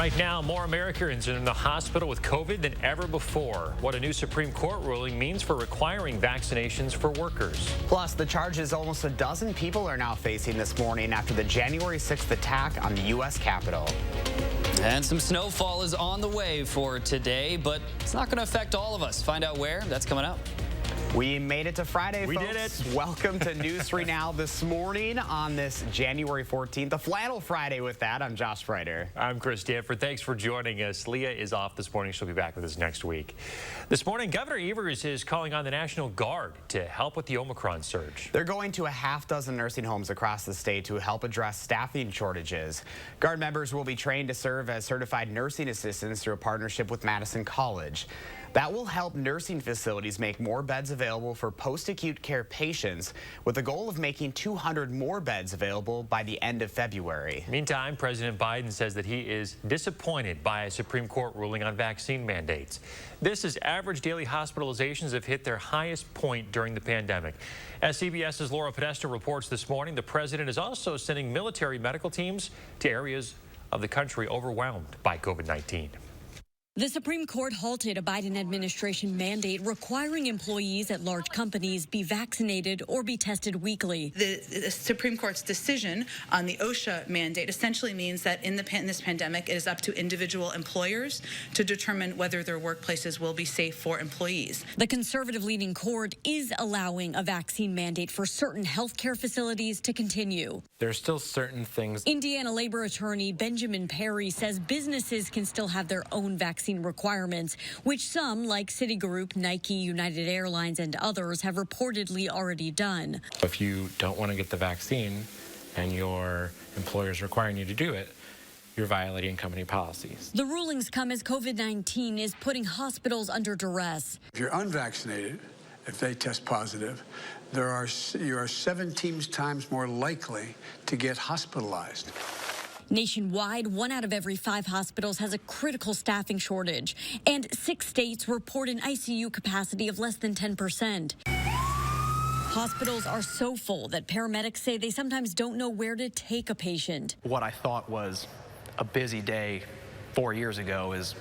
Right now, more Americans are in the hospital with COVID than ever before. What a new Supreme Court ruling means for requiring vaccinations for workers. Plus, the charges almost a dozen people are now facing this morning after the January 6th attack on the U.S. Capitol. And some snowfall is on the way for today, but it's not going to affect all of us. Find out where. That's coming up. We made it to Friday, folks. We did it. Welcome to News 3 Now this morning on this January 14th, a Flannel Friday with that. I'm Josh Freiter. I'm Chris Danford. Thanks for joining us. Leah is off this morning. She'll be back with us next week. This morning, Governor Evers is calling on the National Guard to help with the Omicron surge. They're going to a half-dozen nursing homes across the state to help address staffing shortages. Guard members will be trained to serve as certified nursing assistants through a partnership with Madison College. That will help nursing facilities make more beds available for post-acute care patients, with the goal of making 200 more beds available by the end of February. Meantime, President Biden says that he is disappointed by a Supreme Court ruling on vaccine mandates. This is average daily hospitalizations have hit their highest point during the pandemic. As CBS's Laura Podesta reports this morning, the president is also sending military medical teams to areas of the country overwhelmed by COVID-19. The Supreme Court halted a Biden administration mandate requiring employees at large companies be vaccinated or be tested weekly. The Supreme Court's decision on the OSHA mandate essentially means that in this pandemic, it is up to individual employers to determine whether their workplaces will be safe for employees. The conservative-leaning court is allowing a vaccine mandate for certain healthcare facilities to continue. There's still certain things. Indiana labor attorney Benjamin Perry says businesses can still have their own vaccine requirements, which some, like Citigroup, Nike, United Airlines, and others, have reportedly already done. If you don't want to get the vaccine and your employer is requiring you to do it, you're violating company policies. The rulings come as COVID-19 is putting hospitals under duress. If you're unvaccinated, if they test positive, you are 17 times more likely to get hospitalized. Nationwide, 1 out of every 5 hospitals has a critical staffing shortage, and 6 states report an ICU capacity of less than 10%. Hospitals are so full that paramedics say they sometimes don't know where to take a patient. What I thought was a busy day 4 years ago is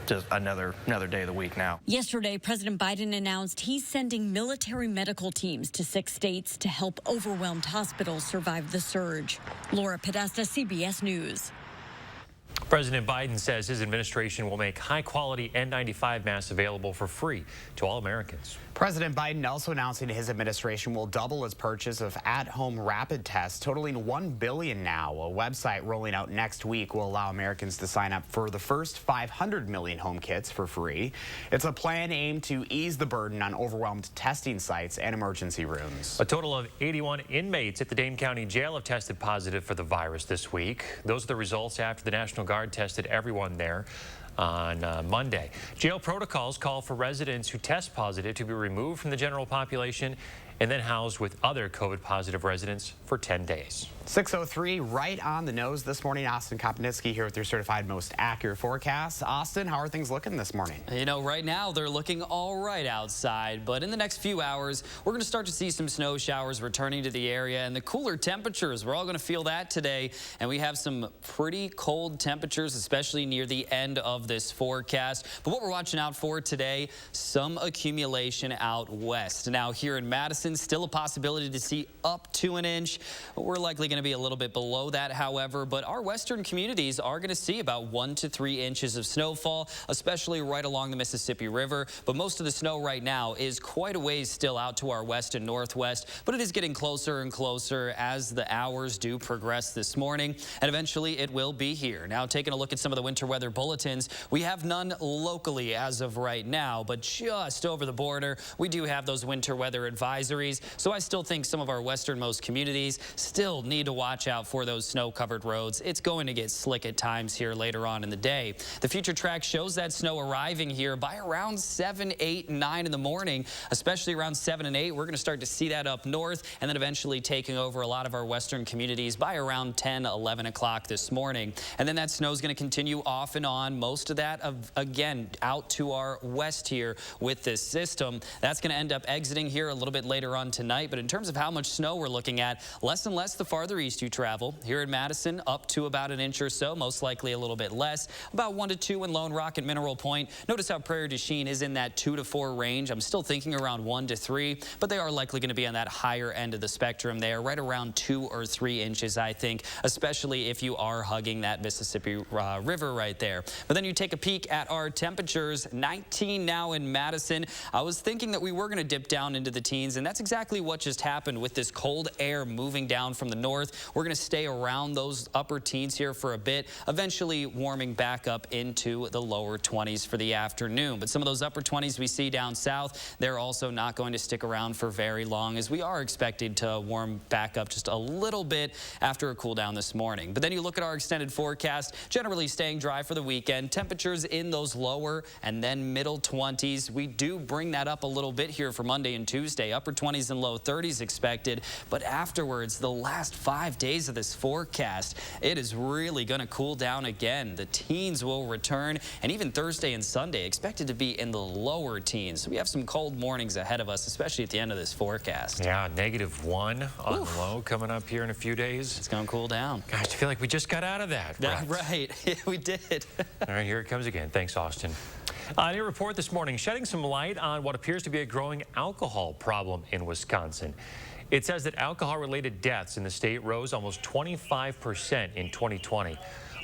just another day of the week now. Yesterday, President Biden announced he's sending military medical teams to 6 states to help overwhelmed hospitals survive the surge. Laura Podesta, CBS News. President Biden says his administration will make high-quality N95 masks available for free to all Americans. President Biden also announcing his administration will double its purchase of at-home rapid tests, totaling $1 billion now. A website rolling out next week will allow Americans to sign up for the first 500 million home kits for free. It's a plan aimed to ease the burden on overwhelmed testing sites and emergency rooms. A total of 81 inmates at the Dane County Jail have tested positive for the virus this week. Those are the results after the National Guard tested everyone there on Monday. Jail protocols call for residents who test positive to be removed from the general population and then housed with other COVID-positive residents for 10 days. 6:03, right on the nose this morning. Austin Kopnitsky here with your certified most accurate forecast. Austin, how are things looking this morning? You know, right now they're looking all right outside, but in the next few hours, we're going to start to see some snow showers returning to the area and the cooler temperatures. We're all going to feel that today, and we have some pretty cold temperatures, especially near the end of this forecast. But what we're watching out for today, some accumulation out west. Now, here in Madison, still a possibility to see up to an inch. We're likely going to be a little bit below that, however, but our western communities are going to see about 1 to 3 inches of snowfall, especially right along the Mississippi River. But most of the snow right now is quite a ways still out to our west and northwest, but it is getting closer and closer as the hours do progress this morning, and eventually it will be here. Now, taking a look at some of the winter weather bulletins, we have none locally as of right now, but just over the border, we do have those winter weather advisories. So I still think some of our westernmost communities still need to watch out for those snow-covered roads. It's going to get slick at times here later on in the day. The future track shows that snow arriving here by around 7, 8, 9 in the morning, especially around 7 and 8. We're going to start to see that up north and then eventually taking over a lot of our western communities by around 10, 11 o'clock this morning. And then that snow is going to continue off and on. Most of that, again, out to our west here with this system. That's going to end up exiting here a little bit later later on tonight. But in terms of how much snow we're looking at, less and less the farther east you travel. Here in Madison, up to about an inch or so, most likely a little bit less, about 1 to 2 in Lone Rock and Mineral Point. Notice how Prairie du Chien is in that 2 to 4 range. I'm still thinking around 1 to 3, but they are likely going to be on that higher end of the spectrum there, right around 2 or 3 inches, I think, especially if you are hugging that Mississippi River right there. But then you take a peek at our temperatures, 19 now in Madison. I was thinking that we were going to dip down into the teens, and that's exactly what just happened with this cold air moving down from the north. We're going to stay around those upper teens here for a bit, eventually warming back up into the lower 20s for the afternoon. But some of those upper 20s we see down south, they're also not going to stick around for very long, as we are expected to warm back up just a little bit after a cool down this morning. But then you look at our extended forecast, generally staying dry for the weekend. Temperatures in those lower and then middle 20s. We do bring that up a little bit here for Monday and Tuesday. Upper 20s and low 30s expected. But afterwards, the last 5 days of this forecast, it is really going to cool down again. The teens will return, and even Thursday and Sunday expected to be in the lower teens. So we have some cold mornings ahead of us, especially at the end of this forecast. Yeah, -1 on the low coming up here in a few days. It's going to cool down. Gosh, I feel like we just got out of that. Right, we did. All right, here it comes again. Thanks, Austin. A new report this morning shedding some light on what appears to be a growing alcohol problem in Wisconsin. It says that alcohol-related deaths in the state rose almost 25% in 2020.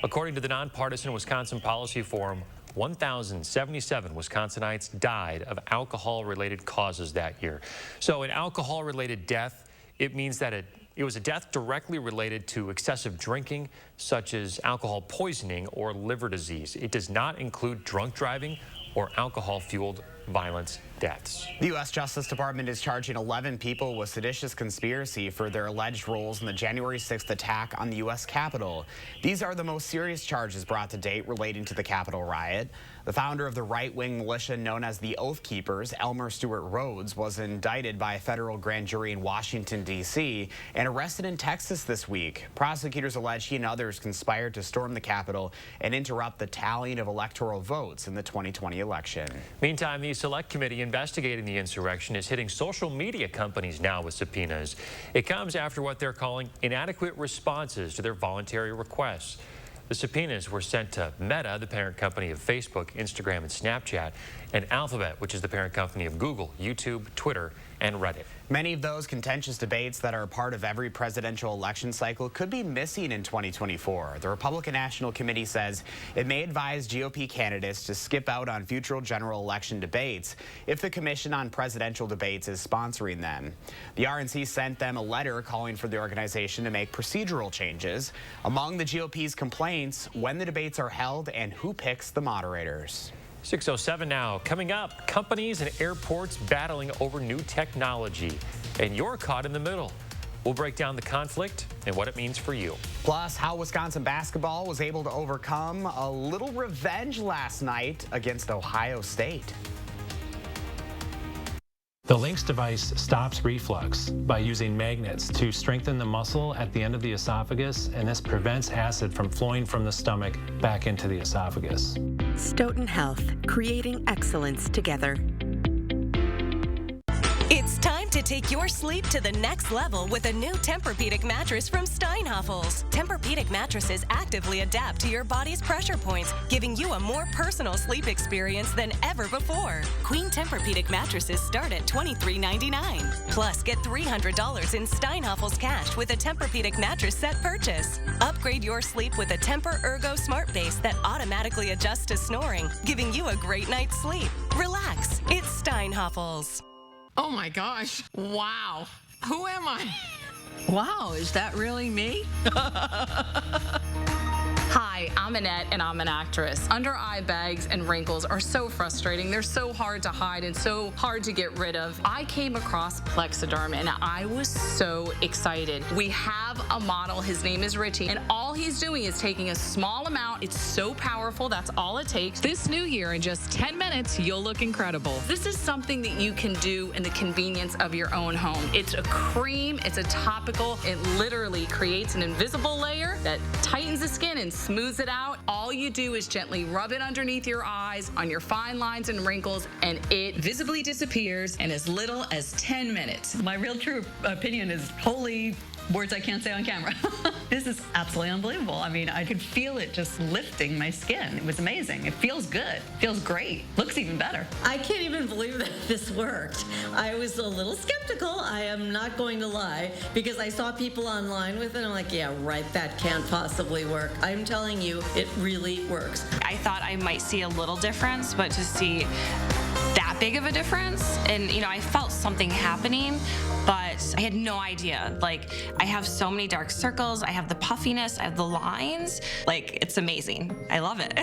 According to the nonpartisan Wisconsin Policy Forum, 1,077 Wisconsinites died of alcohol-related causes that year. So an alcohol-related death, it means that it was a death directly related to excessive drinking, such as alcohol poisoning or liver disease. It does not include drunk driving or alcohol-fueled violence deaths. The U.S. Justice Department is charging 11 people with seditious conspiracy for their alleged roles in the January 6th attack on the U.S. Capitol. These are the most serious charges brought to date relating to the Capitol riot. The founder of the right-wing militia known as the Oath Keepers, Elmer Stewart Rhodes, was indicted by a federal grand jury in Washington, D.C. and arrested in Texas this week. Prosecutors allege he and others conspired to storm the Capitol and interrupt the tallying of electoral votes in the 2020 election. Meantime, the Select Committee investigating the insurrection is hitting social media companies now with subpoenas. It comes after what they're calling inadequate responses to their voluntary requests. The subpoenas were sent to Meta, the parent company of Facebook, Instagram, and Snapchat, and Alphabet, which is the parent company of Google, YouTube, Twitter, and Reddit. Many of those contentious debates that are part of every presidential election cycle could be missing in 2024. The Republican National Committee says it may advise GOP candidates to skip out on future general election debates if the Commission on Presidential Debates is sponsoring them. The RNC sent them a letter calling for the organization to make procedural changes. Among the GOP's complaints, when the debates are held and who picks the moderators. 6:07 now. Coming up, companies and airports battling over new technology. And you're caught in the middle. We'll break down the conflict and what it means for you. Plus, how Wisconsin basketball was able to overcome a little revenge last night against Ohio State. The Lynx device stops reflux by using magnets to strengthen the muscle at the end of the esophagus, and this prevents acid from flowing from the stomach back into the esophagus. Stoughton Health, creating excellence together. It's time to take your sleep to the next level with a new Tempur-Pedic mattress from Steinhafels. Tempur-Pedic mattresses actively adapt to your body's pressure points, giving you a more personal sleep experience than ever before. Queen Tempur-Pedic mattresses start at $23.99. Plus, get $300 in Steinhafels cash with a Tempur-Pedic mattress set purchase. Upgrade your sleep with a Tempur Ergo Smart Base that automatically adjusts to snoring, giving you a great night's sleep. Relax. It's Steinhafels. Oh my gosh. Wow. Who am I? Wow, is that really me? Hi, I'm Annette, and I'm an actress. Under eye bags and wrinkles are so frustrating. They're so hard to hide and so hard to get rid of. I came across Plexiderm, and I was so excited. We have a model. His name is Richie, and all he's doing is taking a small amount. It's so powerful. That's all it takes. This new year, in just 10 minutes, you'll look incredible. This is something that you can do in the convenience of your own home. It's a cream. It's a topical. It literally creates an invisible layer that tightens the skin and smooths it out. All you do is gently rub it underneath your eyes, on your fine lines and wrinkles, and it visibly disappears in as little as 10 minutes. My real true opinion is holy words I can't say on camera. This is absolutely unbelievable. I mean, I could feel it just lifting my skin. It was amazing. It feels good. Feels great. Looks even better. I can't even believe that this worked. I was a little skeptical, I am not going to lie, because I saw people online with it. I'm like, yeah, right, that can't possibly work. I'm telling you, it really works. I thought I might see a little difference, but to see that big of a difference, and I felt something happening, but I had no idea. Like, I have so many dark circles, I have the puffiness, I have the lines. Like, it's amazing. I love it.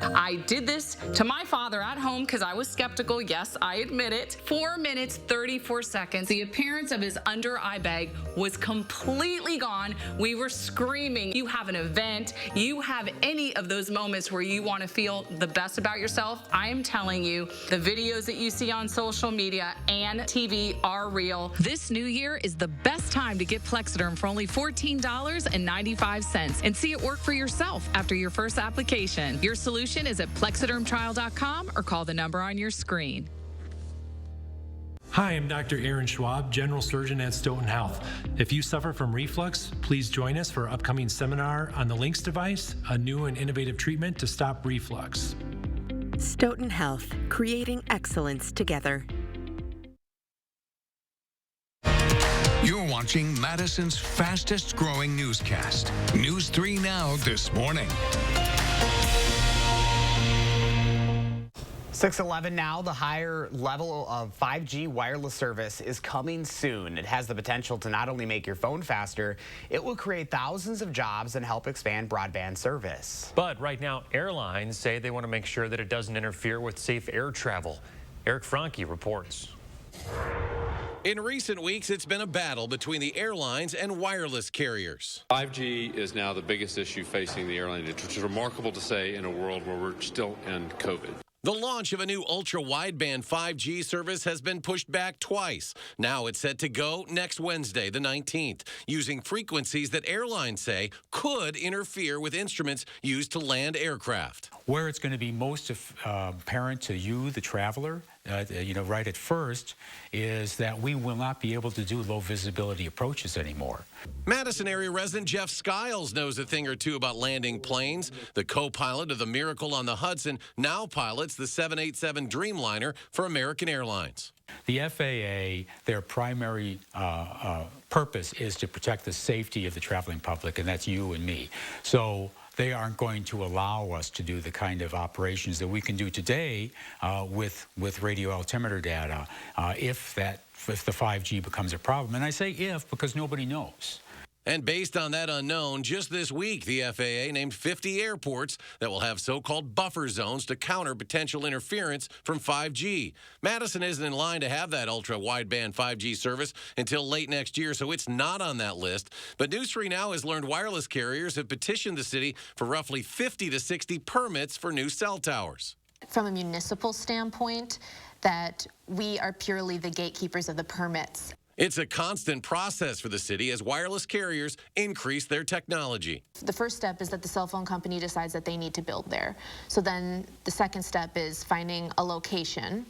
I did this to my father at home because I was skeptical. Yes, I admit it. 4 minutes, 34 seconds. The appearance of his under eye bag was completely gone. We were screaming. You have an event, you have any of those moments where you want to feel the best about yourself. I am telling you, the videos that you see on social media and TV are real. This new year is the best time to get Plexiderm for only $14.95 and see it work for yourself after your first application. Your solution is at plexidermtrial.com or call the number on your screen. Hi, I'm Dr. Aaron Schwab, General Surgeon at Stoughton Health. If you suffer from reflux, please join us for our upcoming seminar on the Lynx device, a new and innovative treatment to stop reflux. Stoughton Health, creating excellence together. You're watching Madison's fastest growing newscast. News 3 Now this morning. 6:11 now, the higher level of 5G wireless service is coming soon. It has the potential to not only make your phone faster, it will create thousands of jobs and help expand broadband service. But right now, airlines say they want to make sure that it doesn't interfere with safe air travel. Eric Franke reports. In recent weeks, it's been a battle between the airlines and wireless carriers. 5G is now the biggest issue facing the airline, which is remarkable to say in a world where we're still in COVID. The launch of a new ultra-wideband 5G service has been pushed back twice. Now it's set to go next Wednesday, the 19th, using frequencies that airlines say could interfere with instruments used to land aircraft. Where it's going to be most apparent to you, the traveler, right at first, is that we will not be able to do low visibility approaches anymore. Madison area resident Jeff Skiles knows a thing or two about landing planes. The co-pilot of the Miracle on the Hudson now pilots the 787 Dreamliner for American Airlines. The FAA, their primary purpose is to protect the safety of the traveling public, and that's you and me. So they aren't going to allow us to do the kind of operations that we can do today with radio altimeter data if the 5G becomes a problem. And I say if because nobody knows. And based on that unknown, just this week, the FAA named 50 airports that will have so-called buffer zones to counter potential interference from 5G. Madison isn't in line to have that ultra-wideband 5G service until late next year, so it's not on that list. But News 3 Now has learned wireless carriers have petitioned the city for roughly 50 to 60 permits for new cell towers. From a municipal standpoint, that we are purely the gatekeepers of the permits. It's a constant process for the city as wireless carriers increase their technology. The first step is that the cell phone company decides that they need to build there. So then the second step is finding a location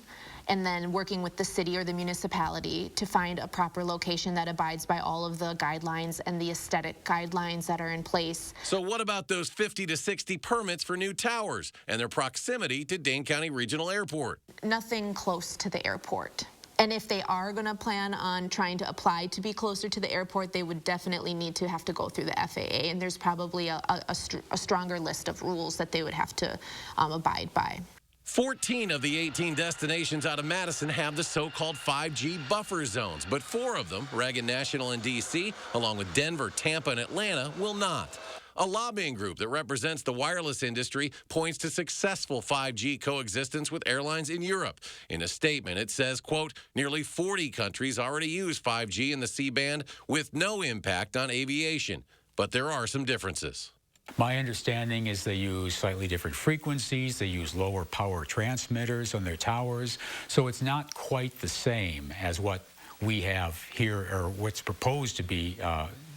and then working with the city or the municipality to find a proper location that abides by all of the guidelines and the aesthetic guidelines that are in place. So what about those 50 to 60 permits for new towers and their proximity to Dane County Regional Airport? Nothing close to the airport. And if they are going to plan on trying to apply to be closer to the airport, they would definitely need to have to go through the FAA. And there's probably a stronger list of rules that they would have to abide by. 14 of the 18 destinations out of Madison have the so-called 5G buffer zones, but 4 of them, Reagan National and D.C., along with Denver, Tampa, and Atlanta, will not. A lobbying group that represents the wireless industry points to successful 5G coexistence with airlines in Europe. In a statement, it says, quote, nearly 40 countries already use 5G in the C-band with no impact on aviation. But there are some differences. My understanding is they use slightly different frequencies. They use lower power transmitters on their towers. So it's not quite the same as what we have here or what's proposed to be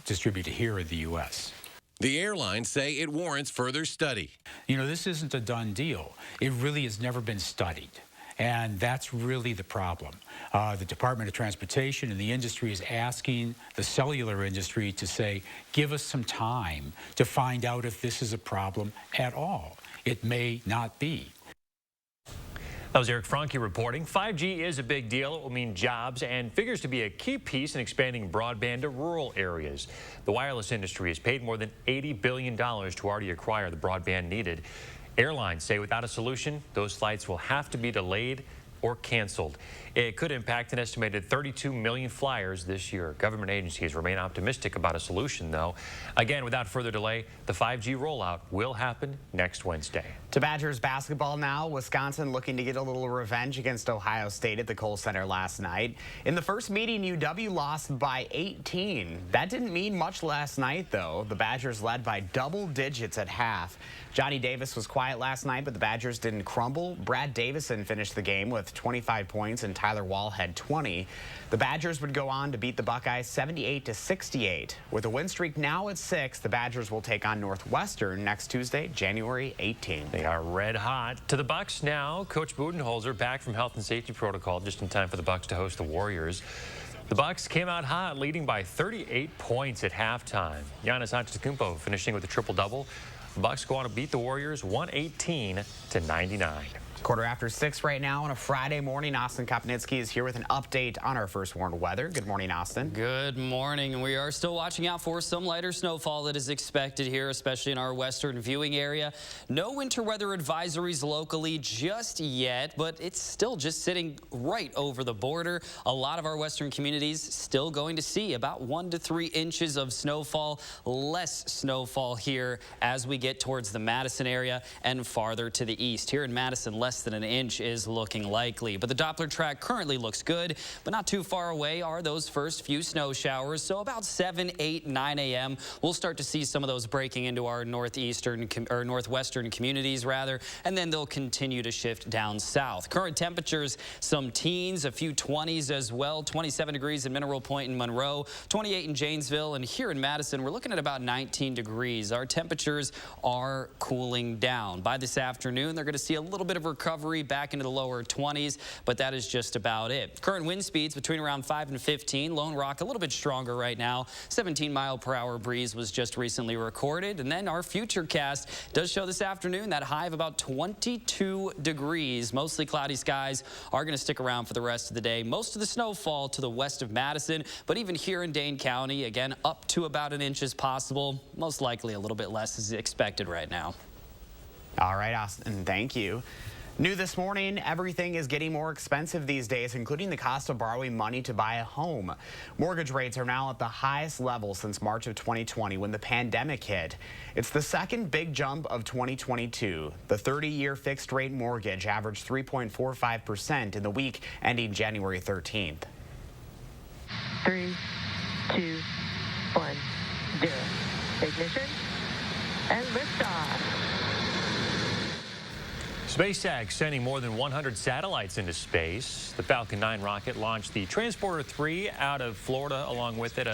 distributed here in the U.S. The airlines say it warrants further study. You know, this isn't a done deal. It really has never been studied. And that's really the problem. The Department of Transportation and the industry is asking the cellular industry to say, give us some time to find out if this is a problem at all. It may not be. That was Eric Franke reporting. 5G is a big deal. It will mean jobs and figures to be a key piece in expanding broadband to rural areas. The wireless industry has paid more than $80 billion to already acquire the broadband needed. Airlines say without a solution, those flights will have to be delayed or canceled. It could impact an estimated 32 million flyers this year. Government agencies remain optimistic about a solution, though. Again, without further delay, the 5G rollout will happen next Wednesday. To Badgers basketball now. Wisconsin looking to get a little revenge against Ohio State at the Kohl Center last night. In the first meeting, UW lost by 18. That didn't mean much last night, though. The Badgers led by double digits at half. Johnny Davis was quiet last night, but the Badgers didn't crumble. Brad Davison finished the game with 25 points and Tyler Wall had 20. The Badgers would go on to beat the Buckeyes 78-68. With a win streak now at 6, the Badgers will take on Northwestern next Tuesday, January 18th. They are red hot. To the Bucks now. Coach Budenholzer back from health and safety protocol just in time for the Bucks to host the Warriors. The Bucks came out hot, leading by 38 points at halftime. Giannis Antetokounmpo finishing with a triple-double. The Bucks go on to beat the Warriors 118-99. Quarter after 6 right now on a Friday morning. Austin Kopnitsky is here with an update on our first warned weather. Good morning, Austin. Good morning. We are still watching out for some lighter snowfall that is expected here, especially in our western viewing area. No winter weather advisories locally just yet, but it's still just sitting right over the border. A lot of our western communities still going to see about 1 to 3 inches of snowfall. Less snowfall here as we get towards the Madison area and farther to the east. Here in Madison, less than an inch is looking likely. But the Doppler track currently looks good, but not too far away are those first few snow showers. So about 7, 8, 9 a.m. we'll start to see some of those breaking into our northwestern communities rather, and then they'll continue to shift down south. Current temperatures, some teens, a few 20s as well. 27 degrees in Mineral Point and Monroe, 28 in Janesville, and here in Madison we're looking at about 19 degrees. Our temperatures are cooling down. By this afternoon they're going to see a little bit of recovery back into the lower 20s, but that is just about it. Current wind speeds between around 5 and 15. Lone Rock a little bit stronger right now. 17-mile-per-hour breeze was just recently recorded. And then our futurecast does show this afternoon that high of about 22 degrees. Mostly cloudy skies are going to stick around for the rest of the day. Most of the snowfall to the west of Madison, but even here in Dane County, again, up to about an inch is possible. Most likely a little bit less is expected right now. All right, Austin, thank you. New this morning, everything is getting more expensive these days, including the cost of borrowing money to buy a home. Mortgage rates are now at the highest level since March of 2020 when the pandemic hit. It's the second big jump of 2022. The 30-year fixed rate mortgage averaged 3.45% in the week ending January 13th. 3, 2, 1, 0. Ignition and liftoff. SpaceX sending more than 100 satellites into space. The Falcon 9 rocket launched the Transporter 3 out of Florida, along with it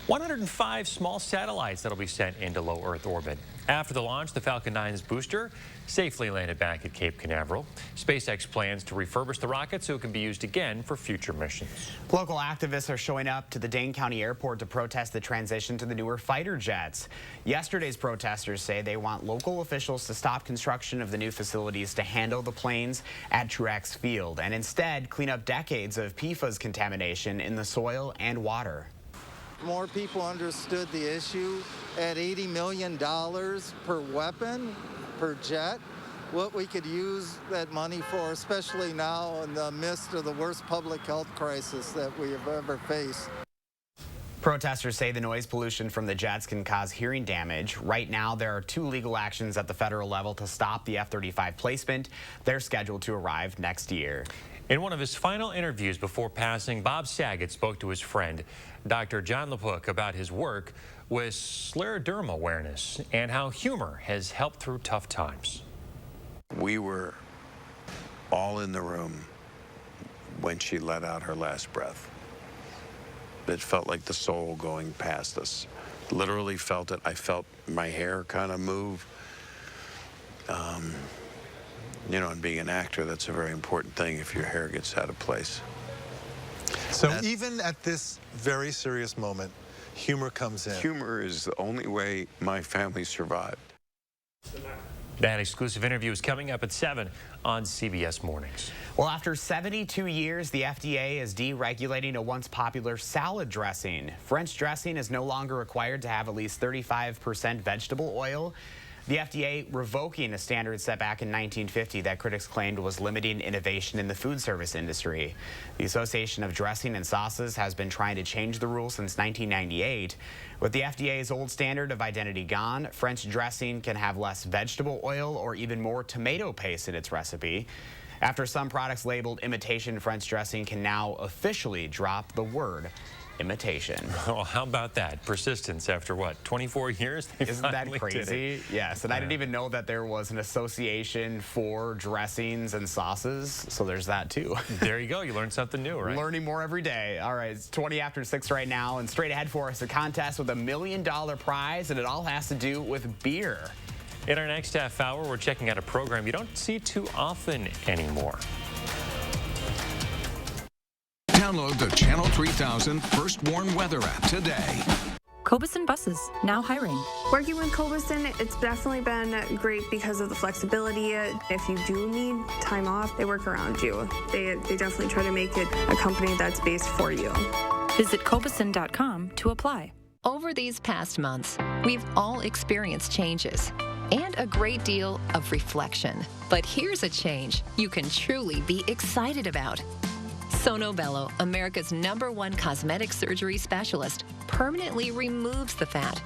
105 small satellites that'll be sent into low Earth orbit. After the launch, the Falcon 9's booster safely landed back at Cape Canaveral. SpaceX plans to refurbish the rocket so it can be used again for future missions. Local activists are showing up to the Dane County airport to protest the transition to the newer fighter jets. Yesterday's protesters say they want local officials to stop construction of the new facilities to handle the planes at Truex Field and instead clean up decades of PFAS contamination in the soil and water. More people understood the issue at $80 million per weapon, per jet, what we could use that money for, especially now in the midst of the worst public health crisis that we have ever faced. Protesters say the noise pollution from the jets can cause hearing damage. Right now, there are 2 legal actions at the federal level to stop the F-35 placement. They're scheduled to arrive next year. In one of his final interviews before passing, Bob Saget spoke to his friend, Dr. John LePuc, about his work with scleroderma awareness and how humor has helped through tough times. We were all in the room when she let out her last breath. It felt like the soul going past us, literally felt it. I felt my hair kind of move. You know, and being an actor, that's a very important thing if your hair gets out of place. So even at this very serious moment, humor comes in. Humor is the only way my family survived. That exclusive interview is coming up at 7 on CBS Mornings. Well, after 72 years, the FDA is deregulating a once popular salad dressing. French dressing is no longer required to have at least 35% vegetable oil. The FDA revoking a standard set back in 1950 that critics claimed was limiting innovation in the food service industry. The Association of Dressing and Sauces has been trying to change the rule since 1998. With the FDA's old standard of identity gone, French dressing can have less vegetable oil or even more tomato paste in its recipe. After some products labeled imitation French dressing can now officially drop the word imitation. Oh, how about that? Persistence after what, 24 years? Isn't that crazy? Yes, and I didn't even know that there was an association for dressings and sauces, so there's that too. There you go, you learned something new, right? Learning more every day. All right, it's 20 after 6 right now, and straight ahead for us, a contest with $1 million prize, and it all has to do with beer. In our next half hour, we're checking out a program you don't see too often anymore. Download the Channel 3000 First Warn Weather app today. Cobuson Buses, now hiring. Working with Cobuson, it's definitely been great because of the flexibility. If you do need time off, they work around you. They definitely try to make it a company that's based for you. Visit Cobuson.com to apply. Over these past months, we've all experienced changes and a great deal of reflection. But here's a change you can truly be excited about. Sono Bello, America's #1 cosmetic surgery specialist, permanently removes the fat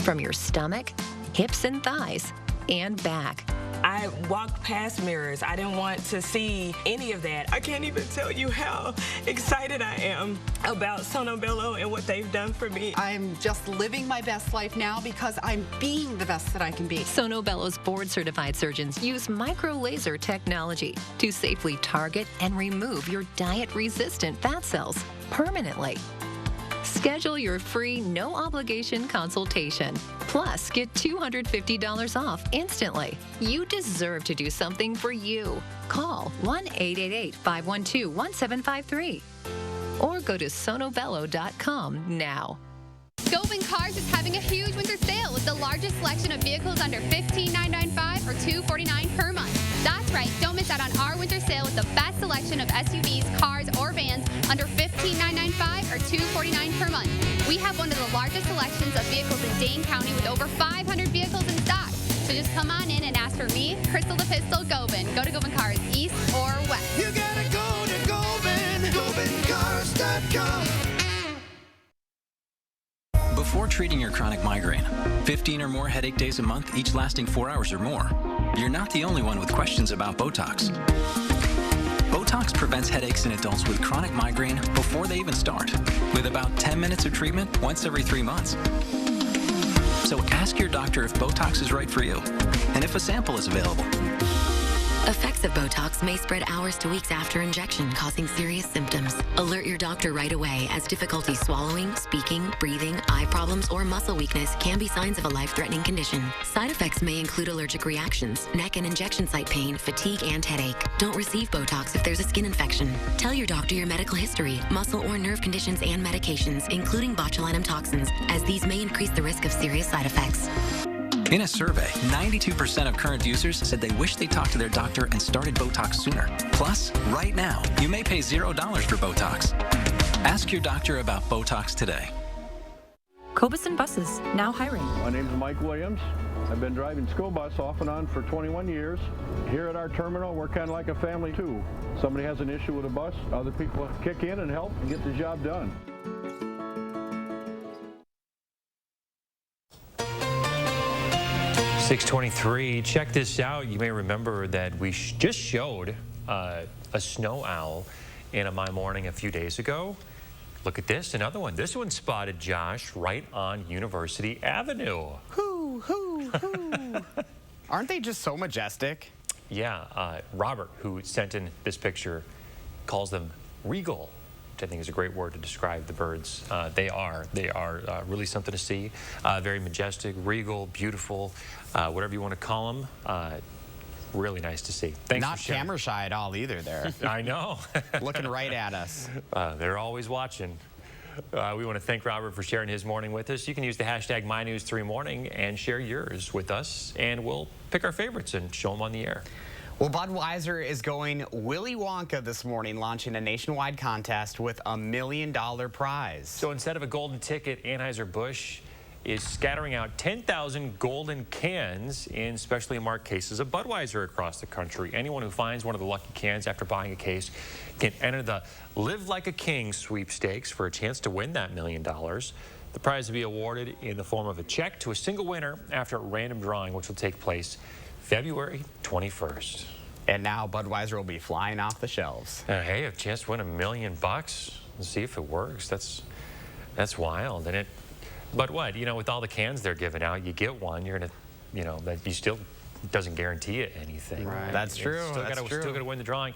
from your stomach, hips and thighs, and back. I walked past mirrors. I didn't want to see any of that. I can't even tell you how excited I am about Sono Bello and what they've done for me. I'm just living my best life now because I'm being the best that I can be. Sono Bello's board-certified surgeons use micro-laser technology to safely target and remove your diet-resistant fat cells permanently. Schedule your free, no-obligation consultation. Plus, get $250 off instantly. You deserve to do something for you. Call 1-888-512-1753 or go to sonobello.com now. Govan Cars is having a huge winter sale with the largest selection of vehicles under $15,995 or $249 per month. That's right, don't miss out on our winter sale with the best selection of SUVs, cars, or vans under $15,995 or $249 per month. We have one of the largest selections of vehicles in Dane County with over 500 vehicles in stock. So just come on in and ask for me, Crystal the Pistol, Govan. Go to Govan Cars, east or west. You gotta go to Govan, GovanCars.com. Before treating your chronic migraine, 15 or more headache days a month, each lasting 4 hours or more, you're not the only one with questions about Botox. Botox prevents headaches in adults with chronic migraine before they even start, with about 10 minutes of treatment once every 3 months. So ask your doctor if Botox is right for you, and if a sample is available. Effects of Botox may spread hours to weeks after injection, causing serious symptoms. Alert your doctor right away, as difficulty swallowing, speaking, breathing, eye problems, or muscle weakness can be signs of a life-threatening condition. Side effects may include allergic reactions, neck and injection site pain, fatigue, and headache. Don't receive Botox if there's a skin infection. Tell your doctor your medical history, muscle or nerve conditions, and medications, including botulinum toxins, as these may increase the risk of serious side effects. In a survey, 92% of current users said they wish they talked to their doctor and started Botox sooner. Plus, right now, you may pay $0 for Botox. Ask your doctor about Botox today. Cobuson Buses, now hiring. My name is Mike Williams. I've been driving school bus off and on for 21 years. Here at our terminal, we're kind of like a family too. Somebody has an issue with a bus, other people kick in and help and get the job done. .623. Check this out. You may remember that we just showed a snow owl in a My Morning a few days ago. Look at this, another one. This one spotted Josh right on University Avenue. Hoo, hoo, hoo. Aren't they just so majestic? Yeah, Robert, who sent in this picture, calls them regal. which I think is a great word to describe the birds. They are really something to see. Very majestic, regal, beautiful, whatever you want to call them. Really nice to see. Thanks Not for sharing. camera shy at all either there. I know. Looking right at us. They're always watching. We want to thank Robert for sharing his morning with us. You can use the hashtag MyNews3Morning and share yours with us, and we'll pick our favorites and show them on the air. Well, Budweiser is going Willy Wonka this morning, launching a nationwide contest with $1 million prize. So instead of a golden ticket, Anheuser-Busch is scattering out 10,000 golden cans in specially marked cases of Budweiser across the country. Anyone who finds one of the lucky cans after buying a case can enter the Live Like a King sweepstakes for a chance to win that $1 million. The prize will be awarded in the form of a check to a single winner after a random drawing, which will take place February 21st. And now Budweiser will be flying off the shelves. Hey, a chance to win $1 million. Let's see if it works. That's wild. And but what, you know, with all the cans they're giving out, you get one, you're gonna, you know, that you still doesn't guarantee it anything. Right. That's true. Still gotta win the drawing.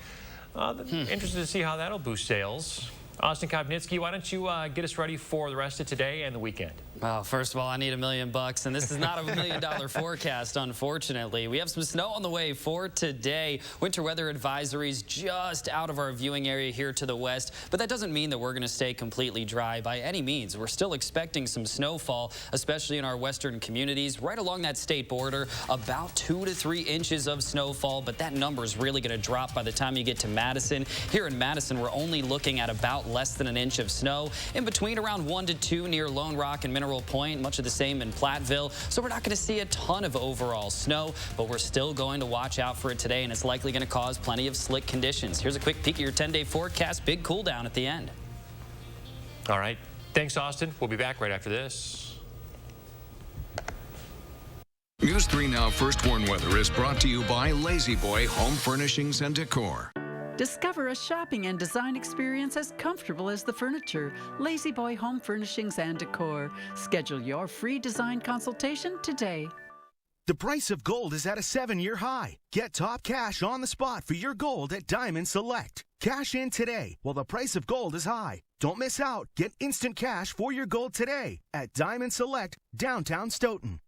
Interested to see how that'll boost sales. Austin Kopnitsky, why don't you get us ready for the rest of today and the weekend? Well, first of all, I need $1 million, and this is not a $1 million forecast, unfortunately. We have some snow on the way for today. Winter weather advisories just out of our viewing area here to the west, but that doesn't mean that we're going to stay completely dry by any means. We're still expecting some snowfall, especially in our western communities, right along that state border, about 2 to 3 inches of snowfall, but that number is really going to drop by the time you get to Madison. Here in Madison, we're only looking at about less than an inch of snow, in between around 1 to 2 near Lone Rock and Mineral Point, much of the same in Platteville. So we're not going to see a ton of overall snow, but we're still going to watch out for it today, and it's likely going to cause plenty of slick conditions. Here's a quick peek at your 10-day forecast. Big cool down at the end. All right. Thanks, Austin. We'll be back right after this. News 3 Now First Warn Weather is brought to you by Lazy Boy Home Furnishings and Decor. Discover a shopping and design experience as comfortable as the furniture. Lazy Boy Home Furnishings and Decor. Schedule your free design consultation today. The price of gold is at a 7-year high. Get top cash on the spot for your gold at Diamond Select. Cash in today while the price of gold is high. Don't miss out. Get instant cash for your gold today at Diamond Select, downtown Stoughton.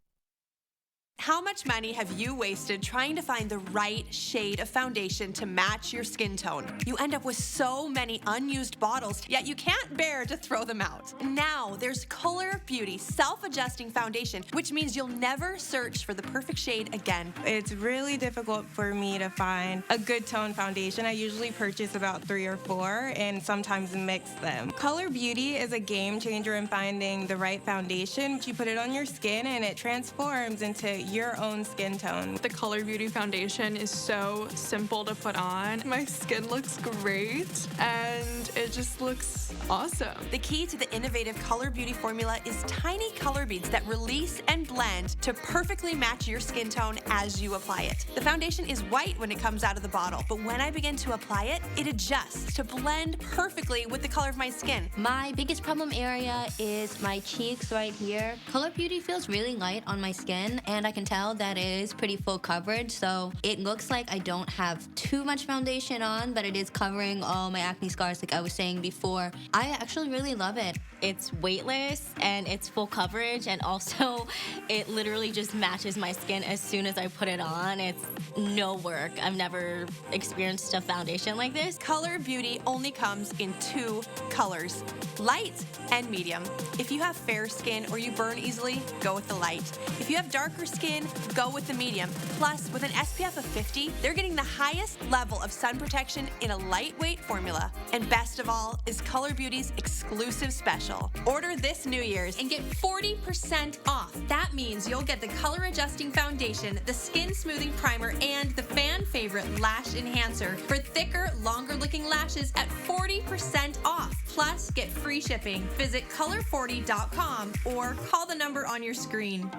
How much money have you wasted trying to find the right shade of foundation to match your skin tone? You end up with so many unused bottles, yet you can't bear to throw them out. Now, there's Color Beauty Self-Adjusting Foundation, which means you'll never search for the perfect shade again. It's really difficult for me to find a good tone foundation. I usually purchase about 3 or 4 and sometimes mix them. Color Beauty is a game changer in finding the right foundation. You put it on your skin and it transforms into your own skin tone. The Color Beauty foundation is so simple to put on. My skin looks great and it just looks awesome. The key to the innovative Color Beauty formula is tiny color beads that release and blend to perfectly match your skin tone as you apply it. The foundation is white when it comes out of the bottle, but when I begin to apply it, it adjusts to blend perfectly with the color of my skin. My biggest problem area is my cheeks right here. Color Beauty feels really light on my skin, and I can tell that it is pretty full coverage, so it looks like I don't have too much foundation on, but it is covering all my acne scars like I was saying before. I actually really love it. It's weightless and it's full coverage, and also it literally just matches my skin as soon as I put it on. It's no work. I've never experienced a foundation like this. Color Beauty only comes in 2 colors, light and medium. If you have fair skin or you burn easily, go with the light. If you have darker skin, go with the medium. Plus, with an SPF of 50, they're getting the highest level of sun protection in a lightweight formula. And best of all is Color Beauty's exclusive special. Order this New Year's and get 40% off. That means you'll get the color adjusting foundation, the skin smoothing primer, and the fan favorite lash enhancer for thicker, longer looking lashes at 40% off. Plus, get free shipping. Visit color40.com or call the number on your screen.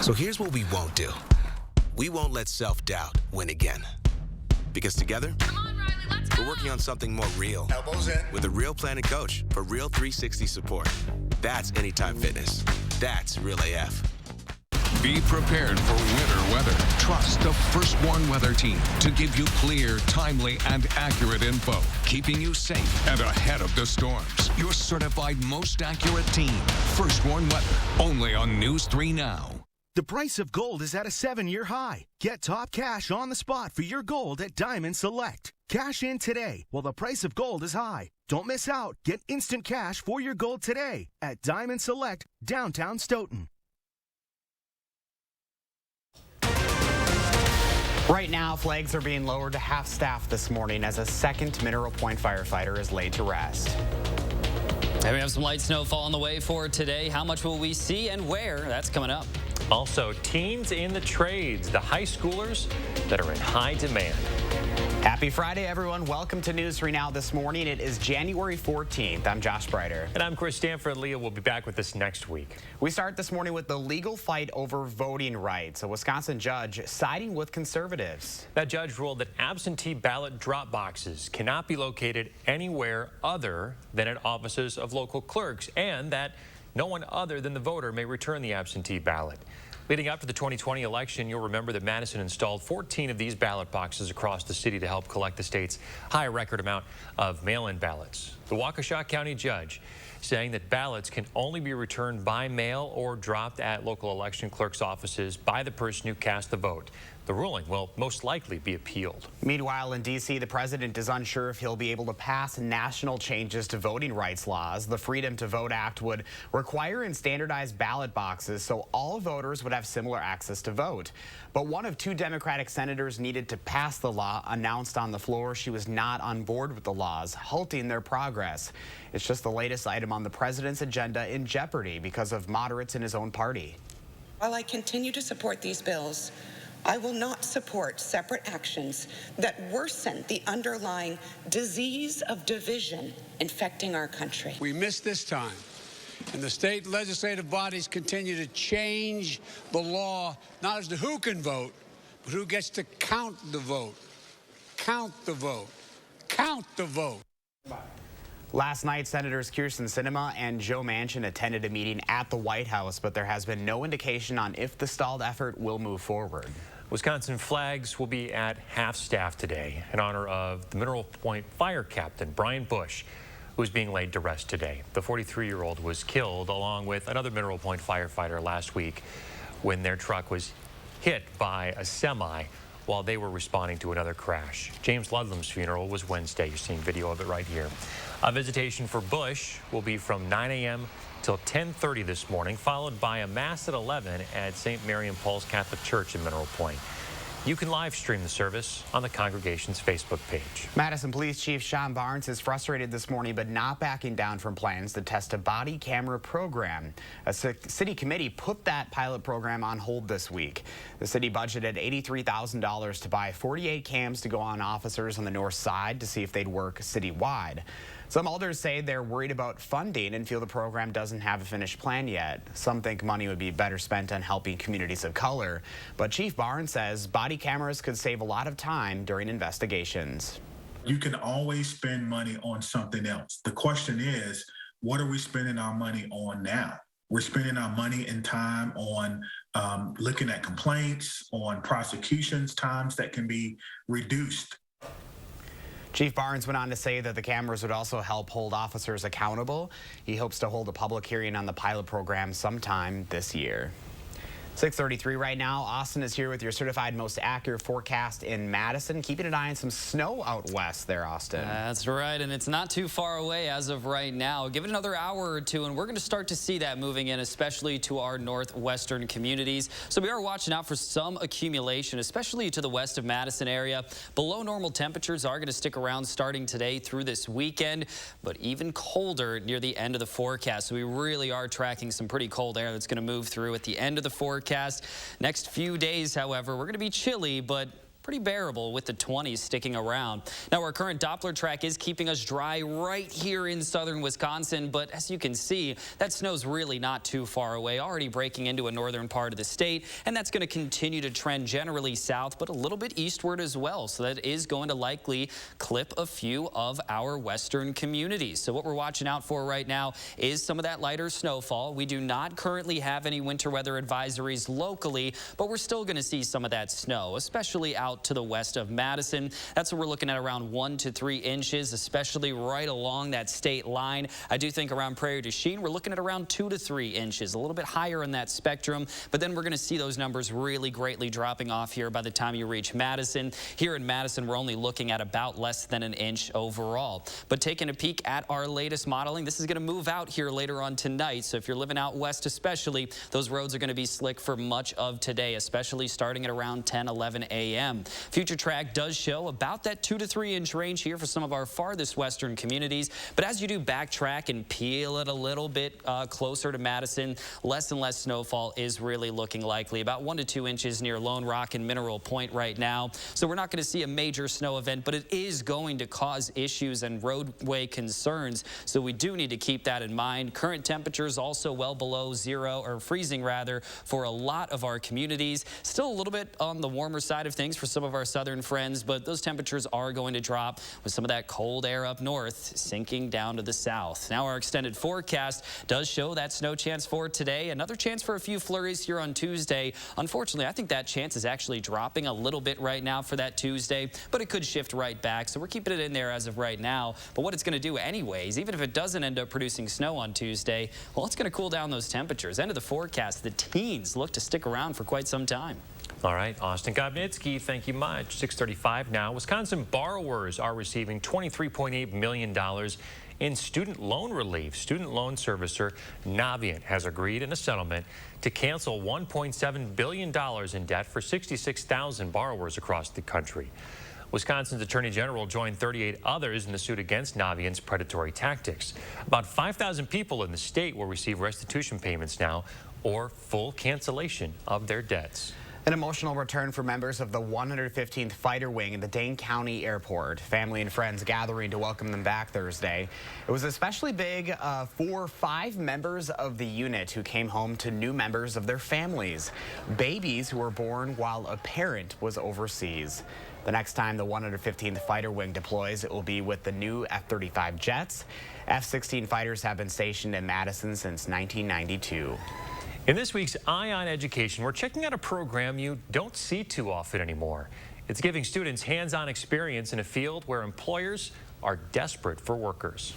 So here's what we won't do. We won't let self-doubt win again. Because together, we're working on something more real. Elbows in. With a real plan and coach for real 360 support. That's Anytime Fitness. That's Real AF. Be prepared for winter weather. Trust the First One Weather Team to give you clear, timely, and accurate info, keeping you safe and ahead of the storms. Your certified most accurate team. First One Weather, only on News 3 Now. The price of gold is at a 7-year high. Get top cash on the spot for your gold at Diamond Select. Cash in today while the price of gold is high. Don't miss out. Get instant cash for your gold today at Diamond Select, downtown Stoughton. Right now, flags are being lowered to half staff this morning as a second Mineral Point firefighter is laid to rest. And we have some light snowfall on the way for today. How much will we see and where? That's coming up. Also, teens in the trades, the high schoolers that are in high demand. Happy Friday, everyone. Welcome to News 3 Now this morning. It is January 14th. I'm Josh Breiter. And I'm Chris Stanford. Leah will be back with us next week. We start this morning with the legal fight over voting rights. A Wisconsin judge siding with conservatives. That judge ruled that absentee ballot drop boxes cannot be located anywhere other than at offices of local clerks, and that no one other than the voter may return the absentee ballot. Leading up to the 2020 election, you'll remember that Madison installed 14 of these ballot boxes across the city to help collect the state's high record amount of mail-in ballots. The Waukesha County judge saying that ballots can only be returned by mail or dropped at local election clerks' offices by the person who cast the vote. The ruling will most likely be appealed. Meanwhile, in D.C., the president is unsure if he'll be able to pass national changes to voting rights laws. The Freedom to Vote Act would require and standardize ballot boxes so all voters would have similar access to vote. But one of two Democratic senators needed to pass the law announced on the floor she was not on board with the laws, halting their progress. It's just the latest item on the president's agenda in jeopardy because of moderates in his own party. While I continue to support these bills, I will not support separate actions that worsen the underlying disease of division infecting our country. We missed this time, and the state legislative bodies continue to change the law, not as to who can vote, but who gets to count the vote. Count the vote. Count the vote. Last night, Senators Kyrsten Sinema and Joe Manchin attended a meeting at the White House, but there has been no indication on if the stalled effort will move forward. Wisconsin flags will be at half-staff today in honor of the Mineral Point fire captain, Brian Bush, who is being laid to rest today. The 43-year-old was killed along with another Mineral Point firefighter last week when their truck was hit by a semi while they were responding to another crash. James Ludlam's funeral was Wednesday. You're seeing video of it right here. A visitation for Bush will be from 9 a.m. till 10:30 this morning, followed by a Mass at 11 at St. Mary and Paul's Catholic Church in Mineral Point. You can live stream the service on the congregation's Facebook page. Madison Police Chief Sean Barnes is frustrated this morning, but not backing down from plans to test a body camera program. A city committee put that pilot program on hold this week. The city budgeted $83,000 to buy 48 cams to go on officers on the north side to see if they'd work citywide. Some alders say they're worried about funding and feel the program doesn't have a finished plan yet. Some think money would be better spent on helping communities of color. But Chief Barnes says body cameras could save a lot of time during investigations. You can always spend money on something else. The question is, what are we spending our money on now? We're spending our money and time on looking at complaints, on prosecutions, times that can be reduced. Chief Barnes went on to say that the cameras would also help hold officers accountable. He hopes to hold a public hearing on the pilot program sometime this year. 6:33 right now. Austin is here with your certified most accurate forecast in Madison. Keeping an eye on some snow out west there, Austin. That's right, and it's not too far away as of right now. Give it another hour or two, and we're going to start to see that moving in, especially to our northwestern communities. So we are watching out for some accumulation, especially to the west of Madison area. Below normal temperatures are going to stick around starting today through this weekend, but even colder near the end of the forecast. So we really are tracking some pretty cold air that's going to move through at the end of the forecast. Next few days, however, we're going to be chilly, but pretty bearable with the 20s sticking around. Now, our current Doppler track is keeping us dry right here in southern Wisconsin, but as you can see, that snow's really not too far away, already breaking into a northern part of the state, and that's going to continue to trend generally south, but a little bit eastward as well. So that is going to likely clip a few of our western communities. So what we're watching out for right now is some of that lighter snowfall. We do not currently have any winter weather advisories locally, but we're still going to see some of that snow, especially out to the west of Madison. That's what we're looking at, around 1 to 3 inches, especially right along that state line. I do think around Prairie du Chien, we're looking at around 2 to 3 inches, a little bit higher in that spectrum, but then we're going to see those numbers really greatly dropping off here by the time you reach Madison. Here in Madison, we're only looking at about less than an inch overall. But taking a peek at our latest modeling, this is going to move out here later on tonight. So if you're living out west especially, those roads are going to be slick for much of today, especially starting at around 10, 11 a.m. Future track does show about that 2 to 3 inch range here for some of our farthest western communities. But as you do backtrack and peel it a little bit closer to Madison, less and less snowfall is really looking likely. About 1 to 2 inches near Lone Rock and Mineral Point right now. So we're not going to see a major snow event, but it is going to cause issues and roadway concerns. So we do need to keep that in mind. Current temperatures also well below zero, or freezing rather, for a lot of our communities. Still a little bit on the warmer side of things for some of our southern friends, but those temperatures are going to drop with some of that cold air up north sinking down to the south. Now our extended forecast does show that snow chance for today. Another chance for a few flurries here on Tuesday. Unfortunately, I think that chance is actually dropping a little bit right now for that Tuesday, but it could shift right back. So we're keeping it in there as of right now. But what it's going to do anyways, even if it doesn't end up producing snow on Tuesday, well, it's going to cool down those temperatures. End of the forecast, the teens look to stick around for quite some time. All right, Austin Kobnitsky, thank you much. 6:35 now. Wisconsin borrowers are receiving $23.8 million in student loan relief. Student loan servicer Navient has agreed in a settlement to cancel $1.7 billion in debt for 66,000 borrowers across the country. Wisconsin's Attorney General joined 38 others in the suit against Navient's predatory tactics. About 5,000 people in the state will receive restitution payments now or full cancellation of their debts. An emotional return for members of the 115th Fighter Wing at the Dane County Airport. Family and friends gathering to welcome them back Thursday. It was especially big for 5 members of the unit who came home to new members of their families. Babies who were born while a parent was overseas. The next time the 115th Fighter Wing deploys, it will be with the new F-35 jets. F-16 fighters have been stationed in Madison since 1992. In this week's Eye on Education, we're checking out a program you don't see too often anymore. It's giving students hands-on experience in a field where employers are desperate for workers.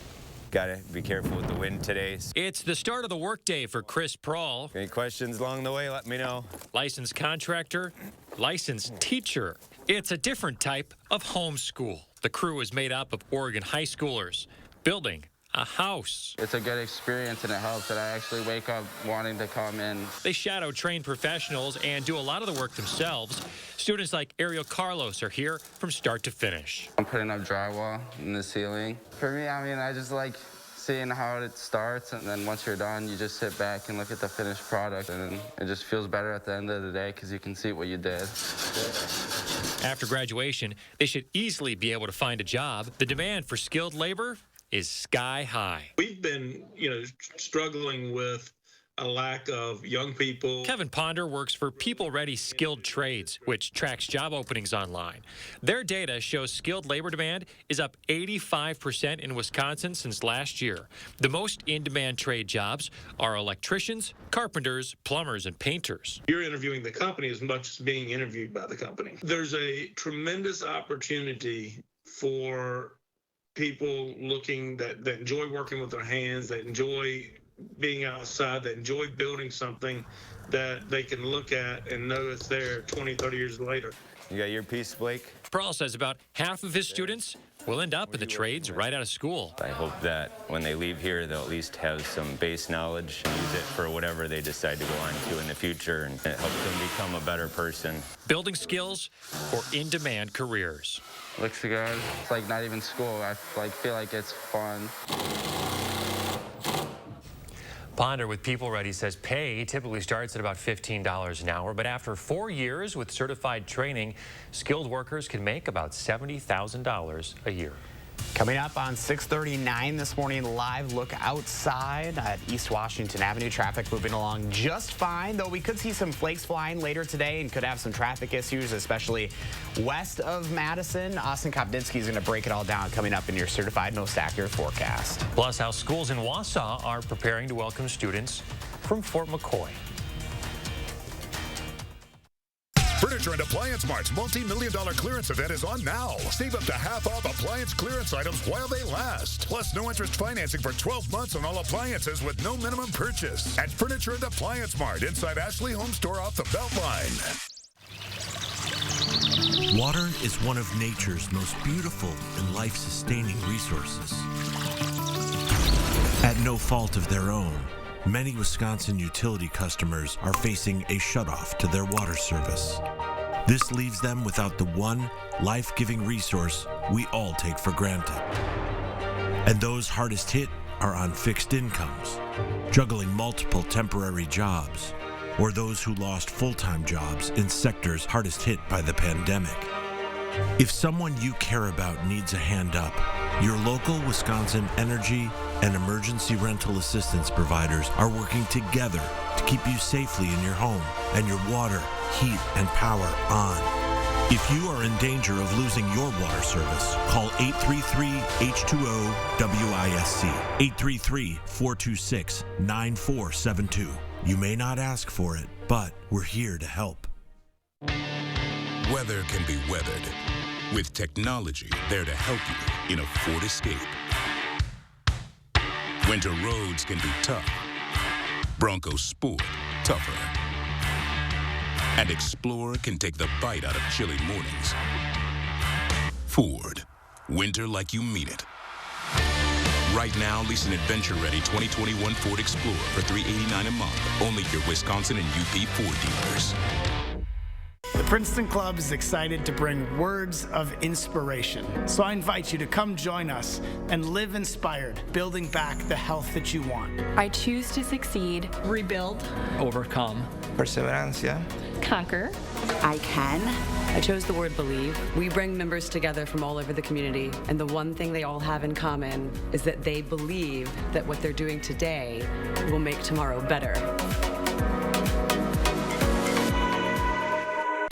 Gotta be careful with the wind today. It's the start of the workday for Chris Prawl. Any questions along the way, let me know. Licensed contractor, licensed teacher. It's a different type of homeschool. The crew is made up of Oregon high schoolers building a house. It's a good experience, and it helps that I actually wake up wanting to come in. They shadow trained professionals and do a lot of the work themselves. Students like Ariel Carlos are here from start to finish. I'm putting up drywall in the ceiling. For me, I mean, I just like seeing how it starts, and then once you're done, you just sit back and look at the finished product, and it just feels better at the end of the day because you can see what you did. After graduation, they should easily be able to find a job. The demand for skilled labor is sky high. We've been, struggling with a lack of young people. Kevin Ponder works for People Ready Skilled Trades, which tracks job openings online. Their data shows skilled labor demand is up 85% in Wisconsin since last year. The most in-demand trade jobs are electricians, carpenters, plumbers, and painters. You're interviewing the company as much as being interviewed by the company. There's a tremendous opportunity for people looking that enjoy working with their hands, that enjoy being outside, that enjoy building something that they can look at and know it's there 20, 30 years later. You got your piece, Blake? Prawl says about half of his students will end up in the trades right out of school. I hope that when they leave here, they'll at least have some base knowledge and use it for whatever they decide to go on to in the future, and it helps them become a better person. Building skills or in-demand careers. Looks good. It's like not even school. I feel like it's fun. Ponder with People Ready says pay typically starts at about $15 an hour, but after 4 years with certified training, skilled workers can make about $70,000 a year. Coming up on 6:39 this morning, live look outside at East Washington Avenue. Traffic moving along just fine, though we could see some flakes flying later today and could have some traffic issues, especially west of Madison. Austin Kopnitsky is going to break it all down coming up in your certified most accurate forecast. Plus, how schools in Wausau are preparing to welcome students from Fort McCoy. Furniture and Appliance Mart's multi-million-dollar clearance event is on now. Save up to half off appliance clearance items while they last. Plus, no interest financing for 12 months on all appliances with no minimum purchase. At Furniture and Appliance Mart inside Ashley Home Store off the Beltline. Water is one of nature's most beautiful and life-sustaining resources. At no fault of their own, many Wisconsin utility customers are facing a shutoff to their water service. This leaves them without the one life-giving resource we all take for granted. And those hardest hit are on fixed incomes, juggling multiple temporary jobs, or those who lost full-time jobs in sectors hardest hit by the pandemic. If someone you care about needs a hand up, your local Wisconsin energy and emergency rental assistance providers are working together to keep you safely in your home and your water, heat, and power on. If you are in danger of losing your water service, call 833-H2O-WISC, 833-426-9472. You may not ask for it, but we're here to help. Weather can be weathered. With technology there to help you in a Ford Escape. Winter roads can be tough. Bronco Sport, tougher. And Explorer can take the bite out of chilly mornings. Ford, winter like you mean it. Right now, lease an adventure-ready 2021 Ford Explorer for $389 a month. Only your Wisconsin and UP Ford dealers. The Princeton Club is excited to bring words of inspiration. So I invite you to come join us and live inspired, building back the health that you want. I choose to succeed, rebuild, overcome, perseverance, conquer. I can. I chose the word believe. We bring members together from all over the community, and the one thing they all have in common is that they believe that what they're doing today will make tomorrow better.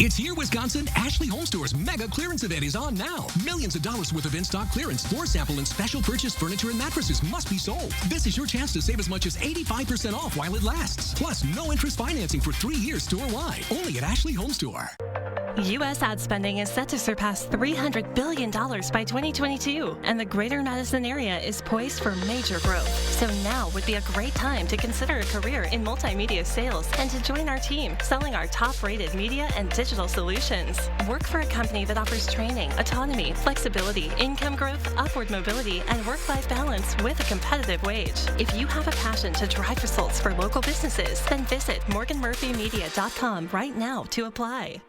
It's here, Wisconsin. Ashley Home Store's mega clearance event is on now. Millions of dollars worth of in-stock clearance, floor sample, and special purchase furniture and mattresses must be sold. This is your chance to save as much as 85% off while it lasts. Plus, no interest financing for 3 years store-wide. Only at Ashley Home Store. U.S. ad spending is set to surpass $300 billion by 2022, and the greater Madison area is poised for major growth. So now would be a great time to consider a career in multimedia sales and to join our team selling our top-rated media and digital solutions. Work for a company that offers training, autonomy, flexibility, income growth, upward mobility, and work-life balance with a competitive wage. If you have a passion to drive results for local businesses, then visit morganmurphymedia.com right now to apply.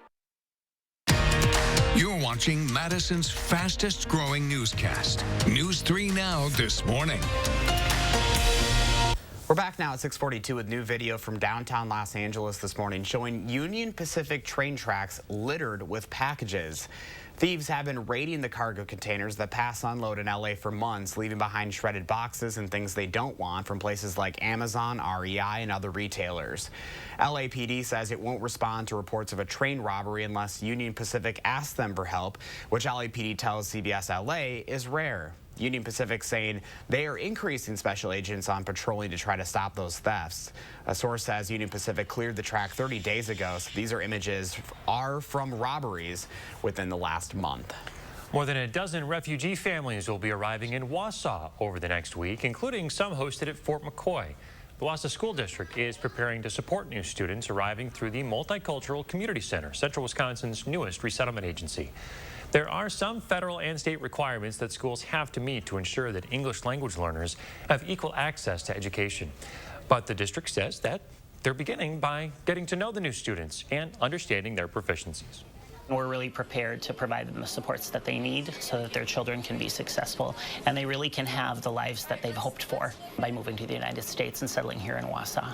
You're watching Madison's fastest growing newscast. News 3 Now this morning. We're back now at 6:42 with new video from downtown Los Angeles this morning showing Union Pacific train tracks littered with packages. Thieves have been raiding the cargo containers that pass unload in LA for months, leaving behind shredded boxes and things they don't want from places like Amazon, REI, and other retailers. LAPD says it won't respond to reports of a train robbery unless Union Pacific asks them for help, which LAPD tells CBS LA is rare. Union Pacific saying they are increasing special agents on patrolling to try to stop those thefts. A source says Union Pacific cleared the track 30 days ago, so these are images from robberies within the last month. More than a dozen refugee families will be arriving in Wausau over the next week, including some hosted at Fort McCoy. The Wausau School District is preparing to support new students arriving through the Multicultural Community Center, Central Wisconsin's newest resettlement agency. There are some federal and state requirements that schools have to meet to ensure that English language learners have equal access to education. But the district says that they're beginning by getting to know the new students and understanding their proficiencies. We're really prepared to provide them the supports that they need so that their children can be successful and they really can have the lives that they've hoped for by moving to the United States and settling here in Wausau.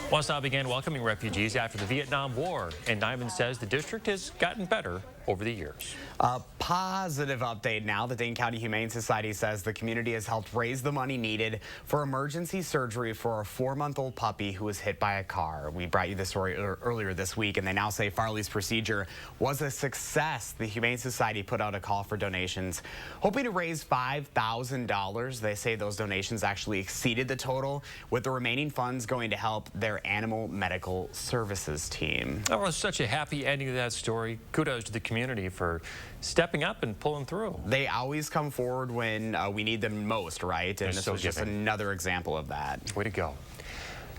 Wausau began welcoming refugees after the Vietnam War, and Diamond says the district has gotten better over the years. A positive update now. The Dane County Humane Society says the community has helped raise the money needed for emergency surgery for a 4-month-old puppy who was hit by a car. We brought you this story earlier this week, and they now say Farley's procedure was a success. The Humane Society put out a call for donations, hoping to raise $5,000. They say those donations actually exceeded the total, with the remaining funds going to help their animal medical services team. That was such a happy ending to that story. Kudos to the community for stepping up and pulling through. They always come forward when we need them most, right? And this was just another example of that. Way to go.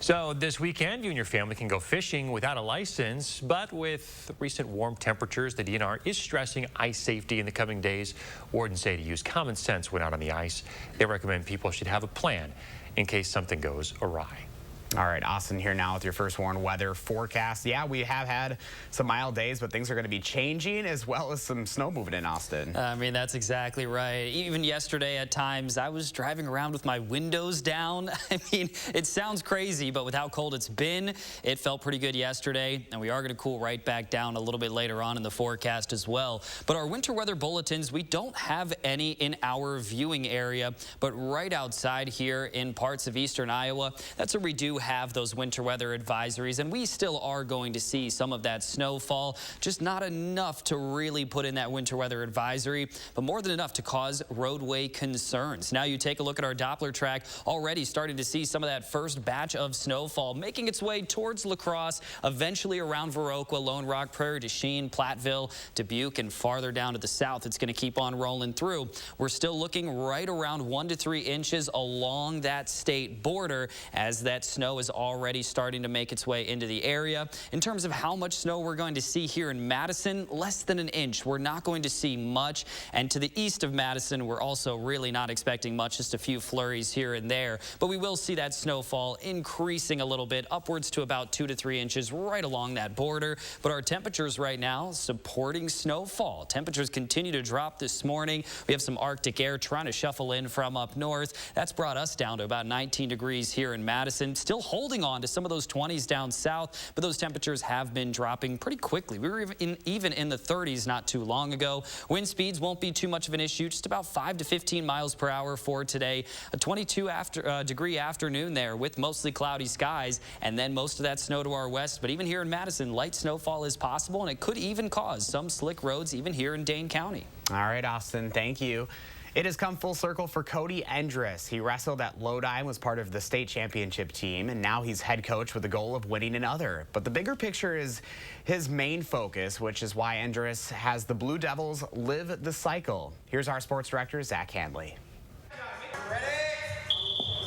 So this weekend, you and your family can go fishing without a license, but with recent warm temperatures, the DNR is stressing ice safety in the coming days. Wardens say to use common sense when out on the ice. They recommend people should have a plan in case something goes awry. All right, Austin here now with your first warn weather forecast. Yeah, we have had some mild days, but things are going to be changing as well as some snow moving in Austin. I mean, that's exactly right. Even yesterday at times, I was driving around with my windows down. I mean, it sounds crazy, but with how cold it's been, it felt pretty good yesterday. And we are going to cool right back down a little bit later on in the forecast as well. But our winter weather bulletins, we don't have any in our viewing area, but right outside here in parts of eastern Iowa, that's where we do have those winter weather advisories, and we still are going to see some of that snowfall, just not enough to really put in that winter weather advisory, but more than enough to cause roadway concerns. Now you take a look at our Doppler track, already starting to see some of that first batch of snowfall making its way towards La Crosse, eventually around Viroqua, Lone Rock, Prairie du Chien, Platteville, Dubuque, and farther down to the south. It's going to keep on rolling through. We're still looking right around 1 to 3 inches along that state border as that snow is already starting to make its way into the area. In terms of how much snow we're going to see here in Madison, less than an inch. We're not going to see much. And to the east of Madison, we're also really not expecting much, just a few flurries here and there. But we will see that snowfall increasing a little bit, upwards to about 2 to 3 inches right along that border. But our temperatures right now supporting snowfall. Temperatures continue to drop this morning. We have some Arctic air trying to shuffle in from up north. That's brought us down to about 19 degrees here in Madison. Still holding on to some of those 20s down south, but those temperatures have been dropping pretty quickly. We were even in the 30s not too long ago. Wind speeds won't be too much of an issue, just about 5 to 15 miles per hour for today. A 22-degree afternoon there with mostly cloudy skies, and then most of that snow to our west. But even here in Madison, light snowfall is possible, and it could even cause some slick roads even here in Dane County. All right, Austin, thank you. It has come full circle for Cody Endress. He wrestled at Lodi and was part of the state championship team, and now he's head coach with the goal of winning another. But the bigger picture is his main focus, which is why Endress has the Blue Devils live the cycle. Here's our sports director, Zach Handley.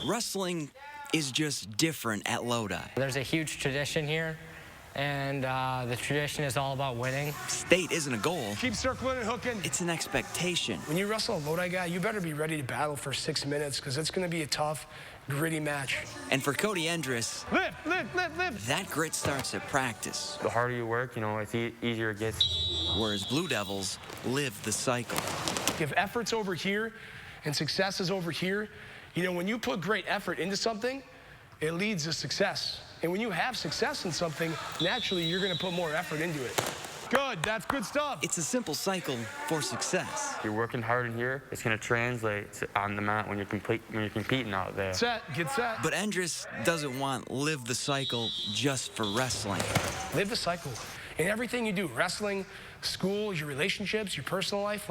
Wrestling is just different at Lodi. There's a huge tradition here, and the tradition is all about winning. State isn't a goal. Keep circling and hooking. It's an expectation. When you wrestle a Lodi guy, you better be ready to battle for 6 minutes because it's going to be a tough, gritty match. And for Cody Endress, lift. That grit starts at practice. The harder you work, it's easier it gets. Whereas Blue Devils live the cycle. If effort's over here and success is over here, when you put great effort into something, it leads to success. And when you have success in something, naturally, you're going to put more effort into it. Good. That's good stuff. It's a simple cycle for success. You're working hard in here. It's going to translate on the mat when you're competing out there. Get set. But Endress doesn't want live the cycle just for wrestling. Live the cycle. In everything you do, wrestling, school, your relationships, your personal life,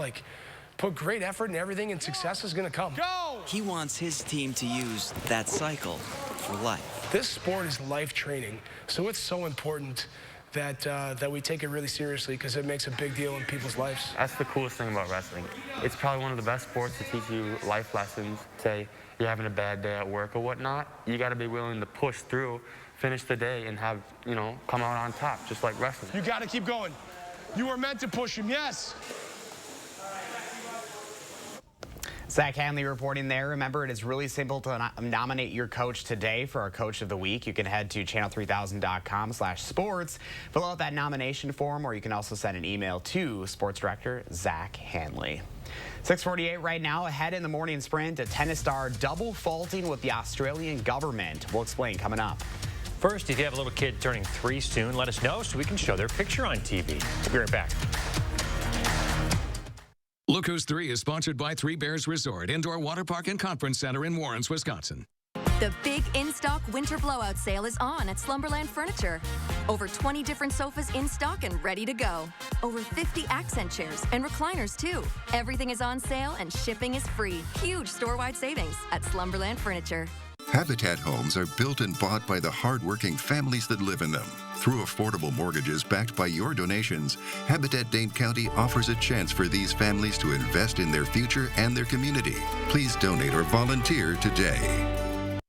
put great effort in everything and success is going to come. Go! He wants his team to use that cycle for life. This sport is life training, so it's so important that we take it really seriously because it makes a big deal in people's lives. That's the coolest thing about wrestling. It's probably one of the best sports to teach you life lessons. Say you're having a bad day at work or whatnot, you got to be willing to push through, finish the day, and have, come out on top, just like wrestling. You got to keep going. You are meant to push him, yes. Zach Hanley reporting there. Remember, it is really simple to nominate your coach today for our Coach of the Week. You can head to channel3000.com/sports, fill out that nomination form, or you can also send an email to Sports Director Zach Hanley. 6:48 right now. Ahead in the morning sprint, a tennis star double faulting with the Australian government. We'll explain coming up. First, if you have a little kid turning 3 soon, let us know so we can show their picture on TV. We'll be right back. Look Who's 3 is sponsored by Three Bears Resort, Indoor Water Park and Conference Center in Warrens, Wisconsin. The big in-stock winter blowout sale is on at Slumberland Furniture. Over 20 different sofas in stock and ready to go. Over 50 accent chairs and recliners too. Everything is on sale and shipping is free. Huge store-wide savings at Slumberland Furniture. Habitat homes are built and bought by the hard-working families that live in them. Through affordable mortgages backed by your donations, Habitat Dane County offers a chance for these families to invest in their future and their community. Please donate or volunteer today.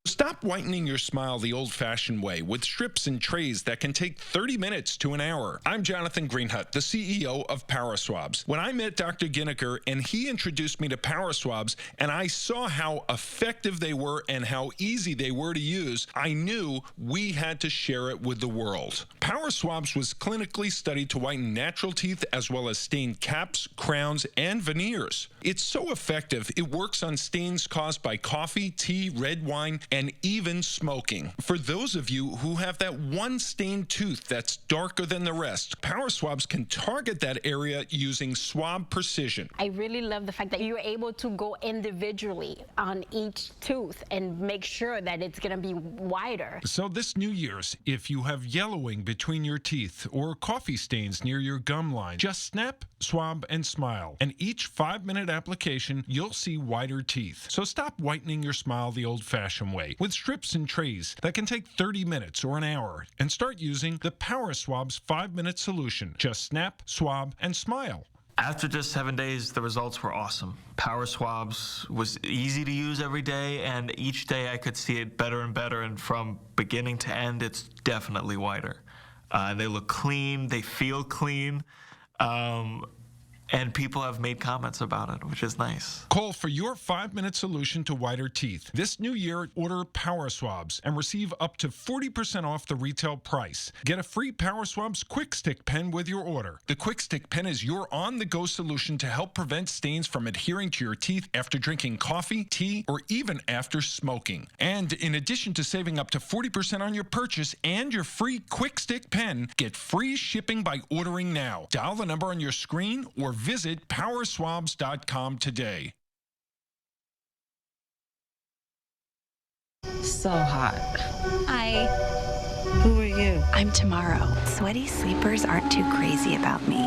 Stop whitening your smile the old-fashioned way with strips and trays that can take 30 minutes to an hour. I'm Jonathan Greenhut, the CEO of Power Swabs. When I met Dr. Ginniker and he introduced me to Power Swabs and I saw how effective they were and how easy they were to use, I knew we had to share it with the world. Power Swabs was clinically studied to whiten natural teeth as well as stain caps, crowns, and veneers. It's so effective, it works on stains caused by coffee, tea, red wine, and even smoking. For those of you who have that one stained tooth that's darker than the rest, Power Swabs can target that area using swab precision. I really love the fact that you're able to go individually on each tooth and make sure that it's going to be wider. So this New Year's, if you have yellowing between your teeth or coffee stains near your gum line, just snap, swab, and smile. And each 5-minute application, you'll see whiter teeth. So stop whitening your smile the old-fashioned way with strips and trays that can take 30 minutes or an hour, and start using the Power Swabs 5-minute solution. Just snap, swab, and smile. After just 7 days, the results were awesome. Power Swabs was easy to use every day, and each day I could see it better and better, and from beginning to end, it's definitely whiter. They look clean, they feel clean, and people have made comments about it, which is nice. Call for your 5-minute solution to whiter teeth. This new year, order Power Swabs and receive up to 40% off the retail price. Get a free Power Swabs Quick Stick pen with your order. The Quick Stick pen is your on-the-go solution to help prevent stains from adhering to your teeth after drinking coffee, tea, or even after smoking. And in addition to saving up to 40% on your purchase and your free Quick Stick pen, get free shipping by ordering now. Dial the number on your screen or visit powerswabs.com today. So hot. Hi. Who are you? I'm Tomorrow. Sweaty sleepers aren't too crazy about me.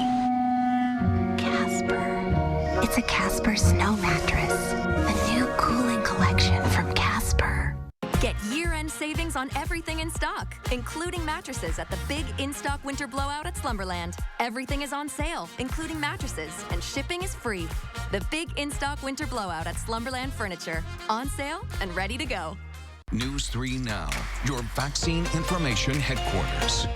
Casper. It's a Casper snow mattress. A new cooling collection from Casper. Get year-end savings on everything in stock, including mattresses at the big in-stock winter blowout at Slumberland. Everything is on sale, including mattresses, and shipping is free. The big in-stock winter blowout at Slumberland Furniture. On sale and ready to go. News 3 Now, your vaccine information headquarters.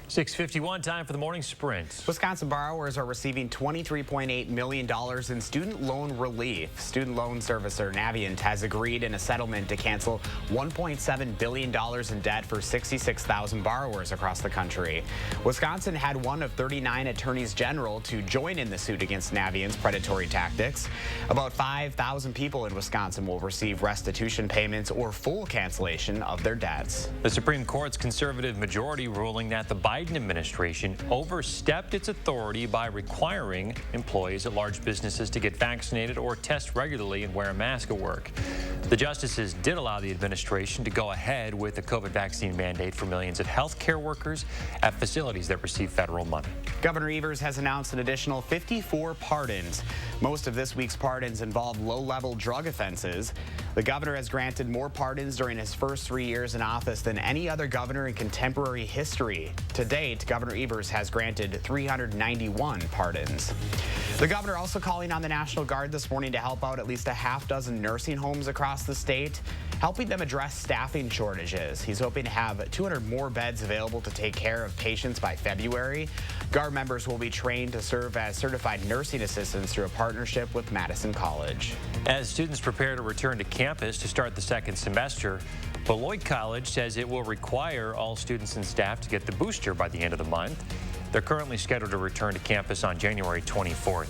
6:51, time for the morning sprint. Wisconsin borrowers are receiving $23.8 million in student loan relief. Student loan servicer Navient has agreed in a settlement to cancel $1.7 billion in debt for 66,000 borrowers across the country. Wisconsin had one of 39 attorneys general to join in the suit against Navient's predatory tactics. About 5,000 people in Wisconsin will receive restitution payments or full cancellation of their debts. The Supreme Court's conservative majority ruling that the Biden administration overstepped its authority by requiring employees at large businesses to get vaccinated or test regularly and wear a mask at work. The justices did allow the administration to go ahead with a COVID vaccine mandate for millions of healthcare workers at facilities that receive federal money. Governor Evers has announced an additional 54 pardons. Most of this week's pardons involve low-level drug offenses. The governor has granted more pardons during his first 3 years in office than any other governor in contemporary history. To date, Governor Evers has granted 391 pardons. The governor also calling on the National Guard this morning to help out at least a half dozen nursing homes across the state, helping them address staffing shortages. He's hoping to have 200 more beds available to take care of patients by February. Guard members will be trained to serve as certified nursing assistants through a partnership with Madison College. As students prepare to return to campus to start the second semester, Beloit College says it will require all students and staff to get the booster by the end of the month. They're currently scheduled to return to campus on January 24th.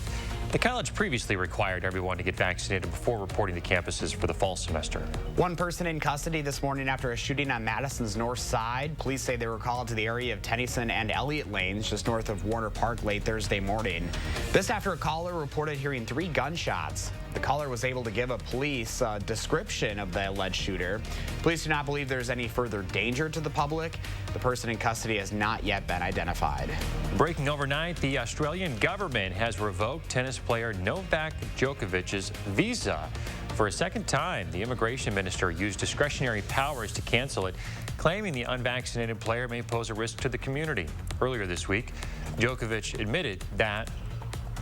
The college previously required everyone to get vaccinated before reporting to campuses for the fall semester. One person in custody this morning after a shooting on Madison's north side. Police say they were called to the area of Tennyson and Elliott Lanes, just north of Warner Park, late Thursday morning. This after a caller reported hearing 3 gunshots. The caller was able to give a police description of the alleged shooter. Police do not believe there's any further danger to the public. The person in custody has not yet been identified. Breaking overnight, the Australian government has revoked tennis player Novak Djokovic's visa. For a second time, the immigration minister used discretionary powers to cancel it, claiming the unvaccinated player may pose a risk to the community. Earlier this week, Djokovic admitted that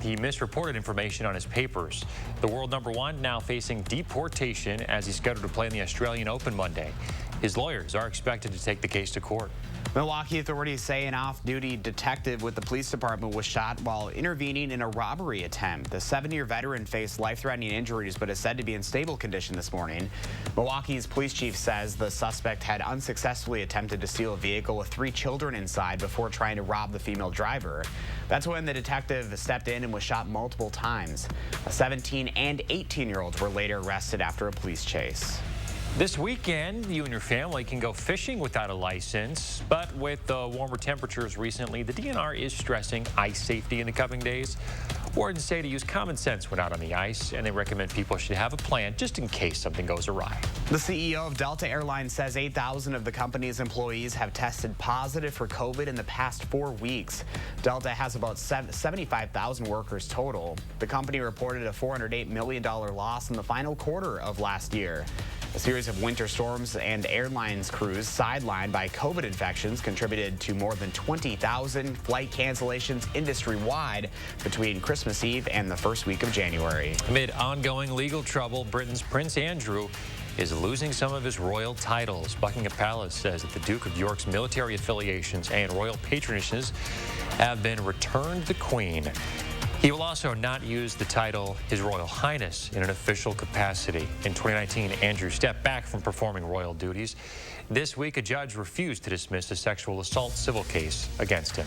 he misreported information on his papers. The world #1 now facing deportation as he's scheduled to play in the Australian Open Monday. His lawyers are expected to take the case to court. Milwaukee authorities say an off-duty detective with the police department was shot while intervening in a robbery attempt. The 7-year veteran faced life-threatening injuries but is said to be in stable condition this morning. Milwaukee's police chief says the suspect had unsuccessfully attempted to steal a vehicle with 3 children inside before trying to rob the female driver. That's when the detective stepped in and was shot multiple times. A 17 and 18-year-olds were later arrested after a police chase. This weekend, you and your family can go fishing without a license, but with the warmer temperatures recently, the DNR is stressing ice safety in the coming days. Wardens say to use common sense when out on the ice, and they recommend people should have a plan just in case something goes awry. The CEO of Delta Airlines says 8,000 of the company's employees have tested positive for COVID in the past 4 weeks. Delta has about 75,000 workers total. The company reported a $408 million loss in the final quarter of last year. A series of winter storms and airlines crews sidelined by COVID infections contributed to more than 20,000 flight cancellations industry-wide between Christmas Eve and the first week of January. Amid ongoing legal trouble, Britain's Prince Andrew is losing some of his royal titles. Buckingham Palace says that the Duke of York's military affiliations and royal patronages have been returned to the Queen. He will also not use the title His Royal Highness in an official capacity. In 2019, Andrew stepped back from performing royal duties. This week, a judge refused to dismiss a sexual assault civil case against him.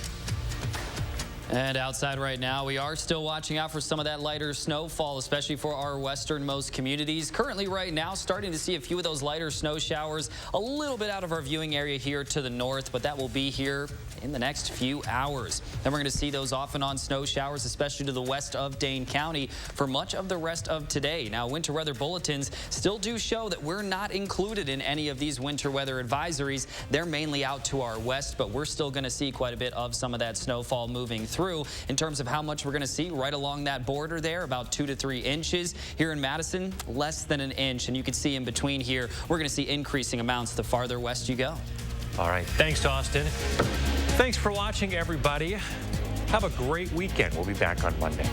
And outside right now, we are still watching out for some of that lighter snowfall, especially for our westernmost communities. Currently right now, starting to see a few of those lighter snow showers a little bit out of our viewing area here to the north, but that will be here in the next few hours. Then we're going to see those off and on snow showers, especially to the west of Dane County for much of the rest of today. Now, winter weather bulletins still do show that we're not included in any of these winter weather advisories. They're mainly out to our west, but we're still going to see quite a bit of some of that snowfall moving through. In terms of how much we're going to see right along that border there, about 2 to 3 inches. Here in Madison, less than an inch. And you can see in between here, we're going to see increasing amounts the farther west you go. All right. Thanks, Austin. Thanks for watching, everybody. Have a great weekend. We'll be back on Monday.